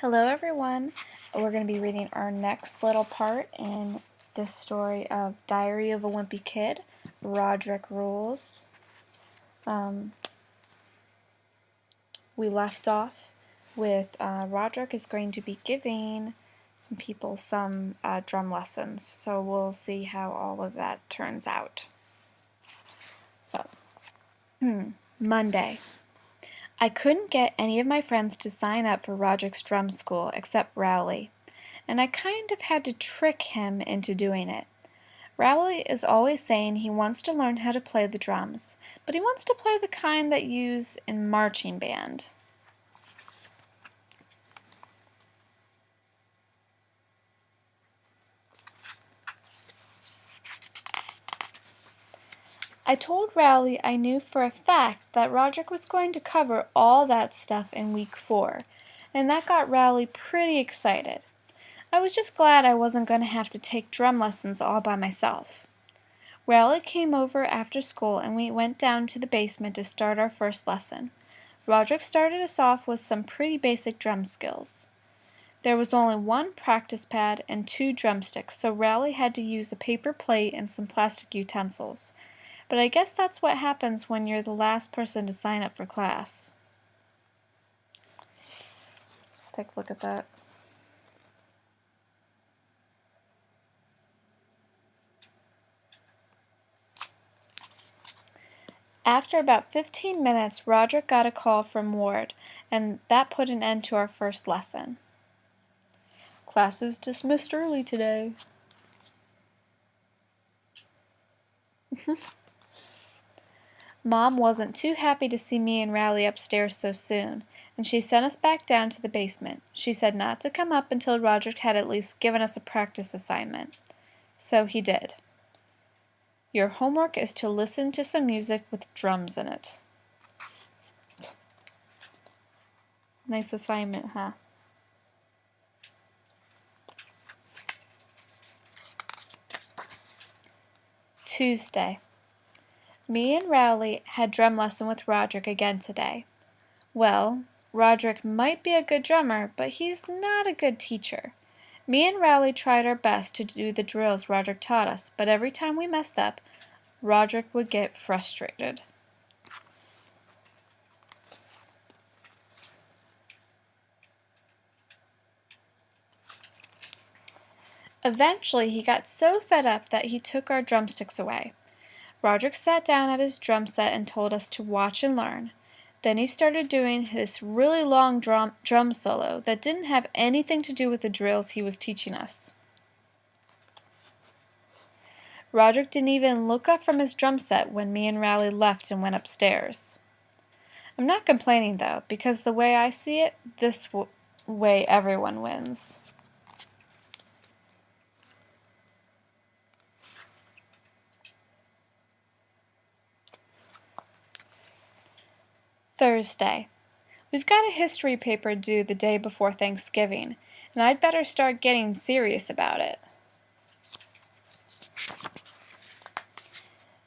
Hello everyone. We're going to be reading our next little part in this story of Diary of a Wimpy Kid, Roderick Rules. We left off with Roderick is going to be giving some people some drum lessons, so we'll see how all of that turns out. So, Monday. I couldn't get any of my friends to sign up for Roderick's drum school except Rowley, and I kind of had to trick him into doing it. Rowley is always saying he wants to learn how to play the drums, but he wants to play the kind that use in marching band. I told Rowley I knew for a fact that Roderick was going to cover all that stuff in week 4, and that got Rowley pretty excited. I was just glad I wasn't going to have to take drum lessons all by myself. Rowley came over after school and we went down to the basement to start our first lesson. Roderick started us off with some pretty basic drum skills. There was only one practice pad and 2 drumsticks, so Rowley had to use a paper plate and some plastic utensils. But I guess that's what happens when you're the last person to sign up for class. Let's take a look at that. After about 15 minutes, Roderick got a call from Ward, and that put an end to our first lesson. Class is dismissed early today. Mom wasn't too happy to see me and Rowley upstairs so soon, and she sent us back down to the basement. She said not to come up until Roderick had at least given us a practice assignment. So he did. Your homework is to listen to some music with drums in it. Nice assignment, huh? Tuesday. Me and Rowley had drum lesson with Roderick again today. Well, Roderick might be a good drummer, but he's not a good teacher. Me and Rowley tried our best to do the drills Roderick taught us, but every time we messed up, Roderick would get frustrated. Eventually, he got so fed up that he took our drumsticks away. Roderick sat down at his drum set and told us to watch and learn. Then he started doing this really long drum solo that didn't have anything to do with the drills he was teaching us. Roderick didn't even look up from his drum set when me and Rowley left and went upstairs. I'm not complaining though, because the way I see it, this way everyone wins. Thursday. We've got a history paper due the day before Thanksgiving, and I'd better start getting serious about it.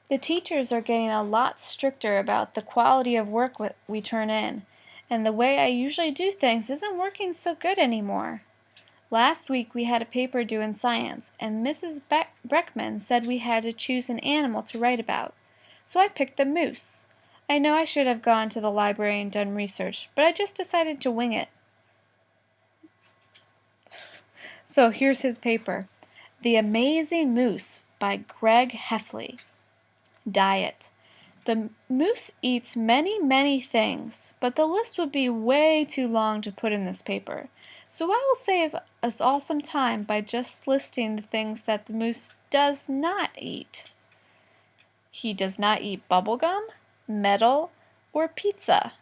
The teachers are getting a lot stricter about the quality of work we turn in, and the way I usually do things isn't working so good anymore. Last week we had a paper due in science, and Mrs. Breckman said we had to choose an animal to write about, so I picked the moose. I know I should have gone to the library and done research, but I just decided to wing it. So here's his paper. The Amazing Moose by Greg Heffley. Diet. The moose eats many things, but the list would be way too long to put in this paper. So I will save us all some time by just listing the things that the moose does not eat. He does not eat bubblegum, metal, or pizza.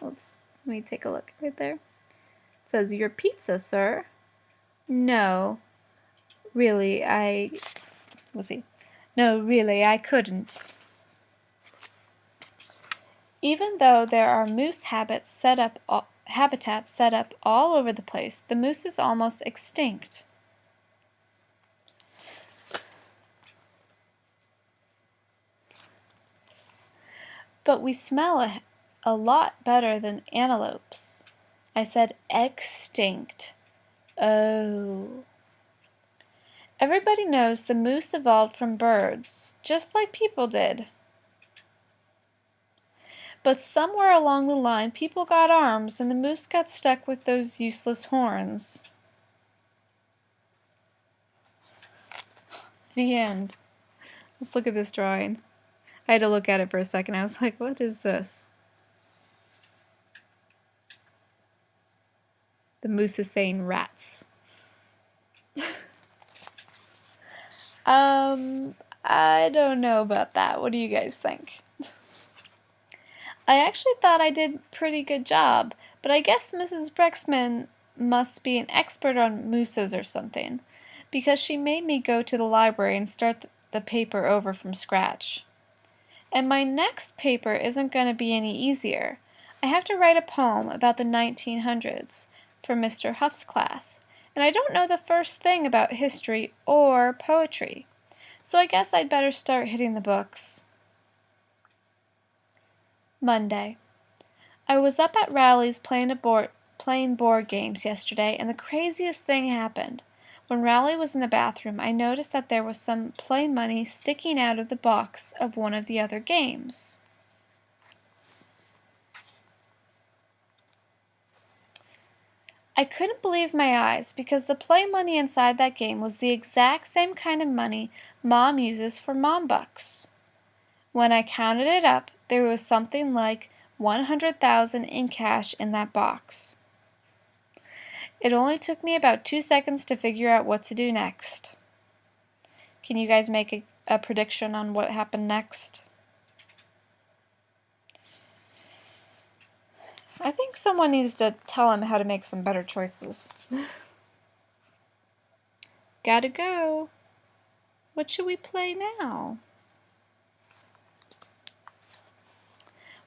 Let me take a look right there. It says, "Your pizza, sir." No, really, No, really, I couldn't. Even though there are moose habitats set up all over the place, the moose is almost extinct. But we smell a lot better than antelopes. I said extinct. Oh. Everybody knows the moose evolved from birds, just like people did. But somewhere along the line, people got arms and the moose got stuck with those useless horns. The end. Let's look at this drawing. I had to look at it for a second. I was like, what is this? The moose is saying rats. I don't know about that. What do you guys think? I actually thought I did a pretty good job, but I guess Mrs. Brexman must be an expert on mooses or something, because she made me go to the library and start the paper over from scratch. And my next paper isn't going to be any easier. I have to write a poem about the 1900s for Mr. Huff's class, and I don't know the first thing about history or poetry, so I guess I'd better start hitting the books. Monday. I was up at Rowley's playing board games yesterday, and the craziest thing happened. When Rowley was in the bathroom, I noticed that there was some play money sticking out of the box of one of the other games. I couldn't believe my eyes, because the play money inside that game was the exact same kind of money Mom uses for Mom Bucks. When I counted it up, there was something like 100,000 in cash in that box. It only took me about 2 seconds to figure out what to do next. Can you guys make a prediction on what happened next? I think someone needs to tell him how to make some better choices. Gotta go. What should we play now?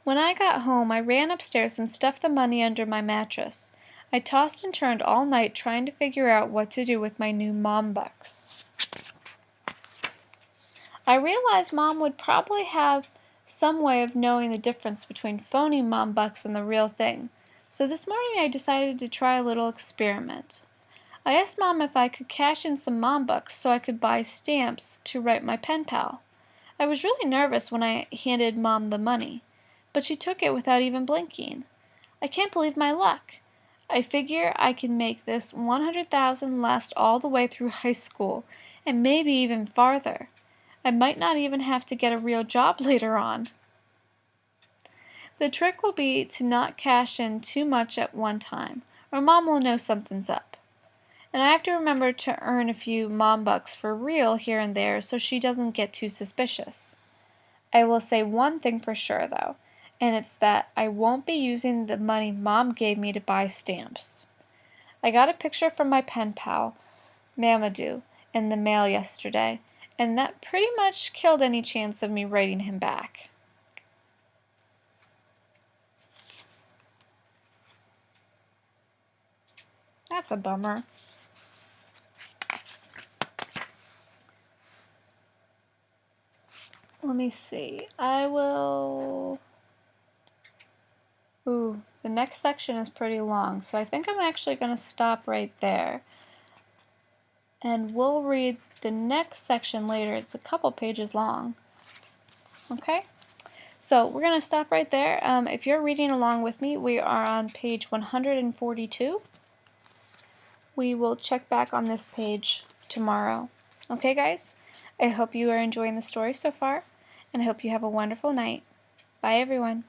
When I got home, I ran upstairs and stuffed the money under my mattress. I tossed and turned all night trying to figure out what to do with my new Mom Bucks. I realized Mom would probably have some way of knowing the difference between phony Mom Bucks and the real thing, so this morning I decided to try a little experiment. I asked Mom if I could cash in some Mom Bucks so I could buy stamps to write my pen pal. I was really nervous when I handed Mom the money, but she took it without even blinking. I can't believe my luck. I figure I can make this 100,000 last all the way through high school, and maybe even farther. I might not even have to get a real job later on. The trick will be to not cash in too much at one time, or Mom will know something's up. And I have to remember to earn a few Mom Bucks for real here and there so she doesn't get too suspicious. I will say one thing for sure, though, and it's that I won't be using the money Mom gave me to buy stamps. I got a picture from my pen pal, Mamadou, in the mail yesterday, and that pretty much killed any chance of me writing him back. That's a bummer. Let me see. The next section is pretty long, so I think I'm actually going to stop right there. And we'll read the next section later. It's a couple pages long. Okay? So we're going to stop right there. If you're reading along with me, we are on page 142. We will check back on this page tomorrow. Okay, guys? I hope you are enjoying the story so far, and I hope you have a wonderful night. Bye, everyone.